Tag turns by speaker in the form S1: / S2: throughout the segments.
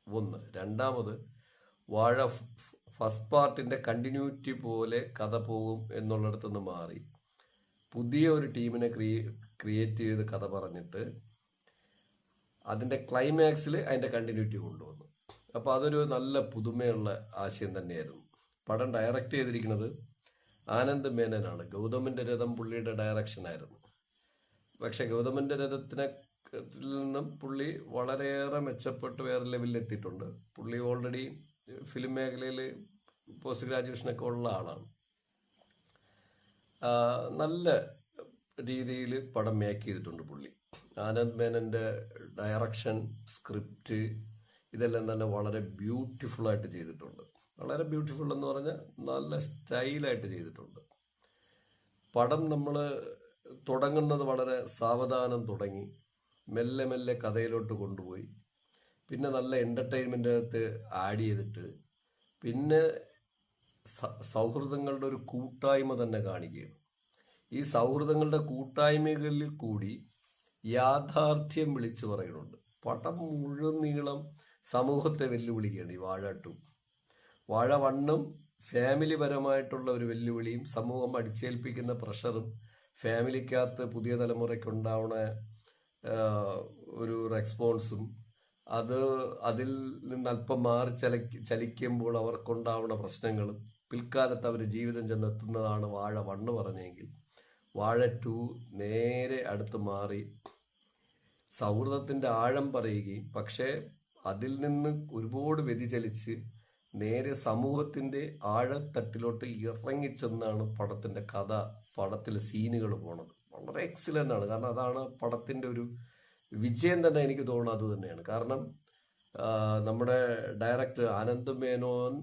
S1: ഒന്ന്. രണ്ടാമത്, വാഴ ഫസ്റ്റ് പാർട്ടിന്റെ കണ്ടിന്യൂറ്റി പോലെ കഥ പോകും എന്നുള്ളിടത്തു നിന്ന് മാറി പുതിയ ഒരു ടീമിനെ ക്രിയേറ്റ് ചെയ്ത് കഥ പറഞ്ഞിട്ട് അതിന്റെ ക്ലൈമാക്സിൽ അതിന്റെ കണ്ടിന്യൂറ്റി കൊണ്ടുവന്നു. അപ്പൊ അതൊരു നല്ല പുതുമയുള്ള ആശയം തന്നെയായിരുന്നു. പടം ഡയറക്റ്റ് ചെയ്തിരിക്കുന്നത് ആനന്ദ് മേനനാണ്. ഗൗതമിന്റെ രഥം പുള്ളിയുടെ ഡയറക്ഷൻ ആയിരുന്നു. പക്ഷെ ഗൗതമിന്റെ രഥത്തിനെ നിന്നും പുള്ളി വളരെയേറെ മെച്ചപ്പെട്ട് വേറെ ലെവലിൽ എത്തിയിട്ടുണ്ട്. പുള്ളി ഓൾറെഡി ഫിലിം മേഖലയിൽ പോസ്റ്റ് ഗ്രാജുവേഷനൊക്കെ ഉള്ള ആളാണ്. നല്ല രീതിയിൽ പടം മേക്ക് ചെയ്തിട്ടുണ്ട് പുള്ളി. ആനന്ദ് മേനന്റെ ഡയറക്ഷൻ, സ്ക്രിപ്റ്റ് ഇതെല്ലാം തന്നെ വളരെ ബ്യൂട്ടിഫുൾ ആയിട്ട് ചെയ്തിട്ടുണ്ട്. വളരെ ബ്യൂട്ടിഫുൾ എന്ന് പറഞ്ഞാൽ നല്ല സ്റ്റൈലായിട്ട് ചെയ്തിട്ടുണ്ട്. പടം നമ്മൾ തുടങ്ങുന്നത് വളരെ സാവധാനം തുടങ്ങി മെല്ലെ മെല്ലെ കഥയിലോട്ട് കൊണ്ടുപോയി, പിന്നെ നല്ല എൻ്റർടൈൻമെൻറ്റിനകത്ത് ആഡ് ചെയ്തിട്ട് പിന്നെ സൗഹൃദങ്ങളുടെ ഒരു കൂട്ടായ്മ തന്നെ കാണിക്കുകയാണ്. ഈ സൗഹൃദങ്ങളുടെ കൂട്ടായ്മകളിൽ കൂടി യാഥാർത്ഥ്യം വിളിച്ചു പറയുന്നുണ്ട്. പടം മുഴുവൻ നീളം സമൂഹത്തെ വെല്ലുവിളിക്കുകയാണ് ഈ വാഴ 2. വാഴ 1 ഫാമിലി പരമായിട്ടുള്ള ഒരു വെല്ലുവിളിയും സമൂഹം അടിച്ചേൽപ്പിക്കുന്ന പ്രഷറും ഫാമിലിക്കകത്ത് പുതിയ തലമുറയ്ക്ക് ഉണ്ടാവുന്ന ഒരു റെസ്പോൺസും അതിൽ നിന്ന് അല്പം മാറി ചലിക്കുമ്പോൾ അവർക്കുണ്ടാവുന്ന പ്രശ്നങ്ങളും പിൽക്കാലത്ത് അവർ ജീവിതം ചെന്നെത്തുന്നതാണ് വാഴ 1 പറഞ്ഞെങ്കിൽ, വാഴ 2 നേരെ അടുത്ത് മാറി സൗഹൃദത്തിന്റെ ആഴം പറയുകയും പക്ഷേ അതിൽ നിന്ന് ഒരുപാട് വ്യതിചലിച്ച് നേരെ സമൂഹത്തിന്റെ ആഴത്തട്ടിലോട്ട് ഇറങ്ങിച്ചെന്നാണ് പടത്തിന്റെ കഥ, പടത്തിലെ സീനുകൾ പോണത്. വളരെ എക്സലന്റ് ആണ്. കാരണം അതാണ് പടത്തിന്റെ ഒരു വിജയം തന്നെ. എനിക്ക് തോന്നുന്നത് അത് തന്നെയാണ്. കാരണം നമ്മുടെ ഡയറക്ടർ ആനന്ദ് മേനോൻ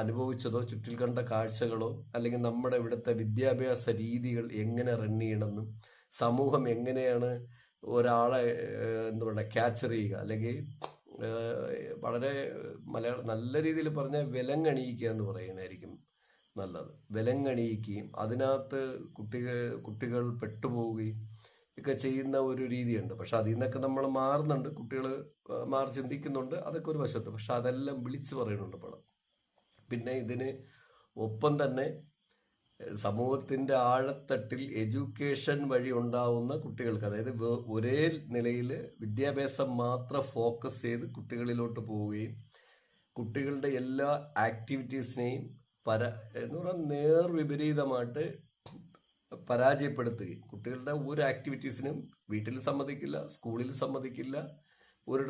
S1: അനുഭവിച്ചതോ ചുറ്റിൽ കണ്ട കാഴ്ചകളോ അല്ലെങ്കിൽ നമ്മുടെ ഇവിടുത്തെ വിദ്യാഭ്യാസ രീതികൾ എങ്ങനെ റൺ ചെയ്യണമെന്നും സമൂഹം എങ്ങനെയാണ് ഒരാളെ എന്താ പറയുക ക്യാച്ചർ ചെയ്യുക, അല്ലെങ്കിൽ വളരെ നല്ല രീതിയിൽ പറഞ്ഞാൽ വിലങ്ങണിയിക്കുക എന്ന് പറയുന്നതായിരിക്കും നല്ലത്. വിലങ്ങണിയിക്കുകയും അതിനകത്ത് കുട്ടികൾ പെട്ടുപോവുകയും ഒക്കെ ചെയ്യുന്ന ഒരു രീതിയുണ്ട്. പക്ഷെ അതിൽ നിന്നൊക്കെ നമ്മൾ മാറുന്നുണ്ട്, കുട്ടികൾ മാറി ചിന്തിക്കുന്നുണ്ട്, അതൊക്കെ ഒരു വശത്ത്. പക്ഷെ അതെല്ലാം വിളിച്ചു പറയുന്നുണ്ട് പടം. പിന്നെ ഇതിന് ഒപ്പം തന്നെ സമൂഹത്തിന്റെ ആഴത്തട്ടിൽ എഡ്യൂക്കേഷൻ വഴി ഉണ്ടാവുന്ന കുട്ടികൾക്ക്, അതായത് ഒരേ നിലയിൽ വിദ്യാഭ്യാസം മാത്രം ഫോക്കസ് ചെയ്ത് കുട്ടികളിലോട്ട് പോവുകയും കുട്ടികളുടെ എല്ലാ ആക്ടിവിറ്റീസിനെയും എന്ന് പറഞ്ഞാൽ നേർവിപരീതമായിട്ട് പരാജയപ്പെടുത്തുകയും കുട്ടികളുടെ ഒരു ആക്ടിവിറ്റീസിനും വീട്ടിൽ സമ്മതിക്കില്ല, സ്കൂളിൽ സമ്മതിക്കില്ല,